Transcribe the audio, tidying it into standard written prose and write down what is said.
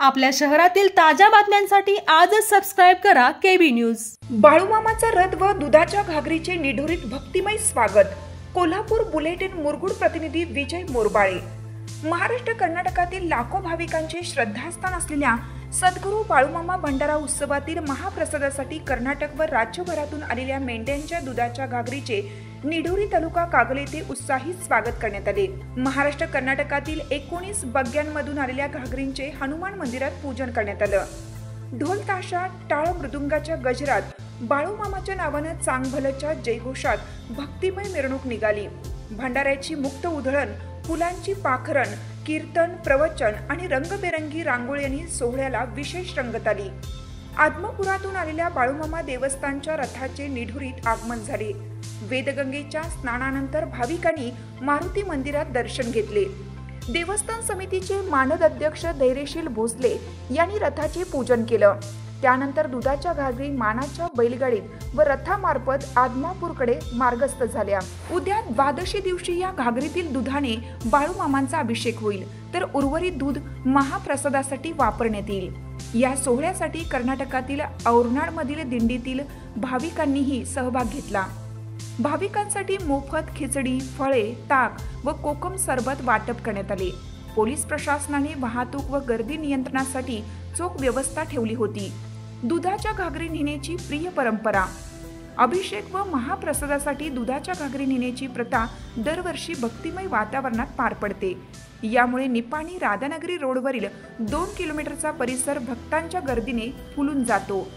आपल्या शहरातील ताज्या बातम्यांसाठी आजच सबस्क्राइब करा केबी न्यूज। बाळूमामाचा रथ व दुधाच्या घागरीचे निढोरीत भक्तिमय स्वागत। कोल्हापूर बुलेटिन मुरगुड प्रतिनिधी विजय मोरबाळे। महाराष्ट्र कर्नाटकातील लाखो भाविकांचे श्रद्धास्थान असलेल्या सद्गुरू बाळूमामा भंडारा उत्सवातील महाप्रसादासाठी कर्नाटक व राज्यभरातून आलेल्या मेंढ्यांच्या दुधाच्या घागरीचे निढोरी तालुका कागल येथे उत्साहित स्वागत करण्यात आले। महाराष्ट्र कर्नाटकातील 19 बग्यांमधून आलेल्या घागरींचे हनुमान मंदिरात पूजन करण्यात आलं। ढोल ताशा टाळ मृदुंगाच्या गजरात बाळूमामाच्या नावाने चांगभलच्या जयघोषात भक्तिमय मिरवणूक निघाली। भंडाऱ्याची मुक्त उधळण, फुलांची पाखरण, कीर्तन, प्रवचन आणि रंगबेरंगी रांगोळी यांनी सोहळ्याला विशेष रंगत आली। आदमापुरातून आलेल्या बाळूमामा देवस्थानच्या रथाचे निढोरीत आगमन झाले। वेदगंगेच्या स्नानानंतर भाविकांनी मारुती मंदिरात दर्शन घेतले। देवस्थान समितीचे मानद अध्यक्ष धैर्यशील भोसले यांनी रथाचे पूजन केलं। त्यानंतर दुधाच्या घागरी मानाच्या बैलगाडीत व रथामार्फत आदमापूरकडे मार्गस्थ झाल्या। उद्या द्वादशी दिवशी या घागरीतील दुधाने बाळूमामांचा अभिषेक होईल, तर उर्वरित दूध महाप्रसादासाठी वापरण्यात येईल। या सोहळ्यासाठी कर्नाटकातील औरनाडमधील दिंडीतील भाविकांनीही सहभाग घेतला। भाविकांसाठी मोफत खिचडी, फळे, ताक व कोकम सरबत वाटप करण्यात आले। पोलीस प्रशासनाने वाहतूक व गर्दी नियंत्रणासाठी चोख व्यवस्था ठेवली होती। दुधाच्या घागरी नेण्याची प्रिय परंपरा। अभिषेक व महाप्रसादासाठी दुधाच्या घागरी नेण्याची प्रथा दरवर्षी भक्तिमय वातावरणात पार पडते। यामुळे निपाणी राधानगरी रोडवरील 2 किलोमीटरचा परिसर भक्तांच्या गर्दीने फुलून जातो।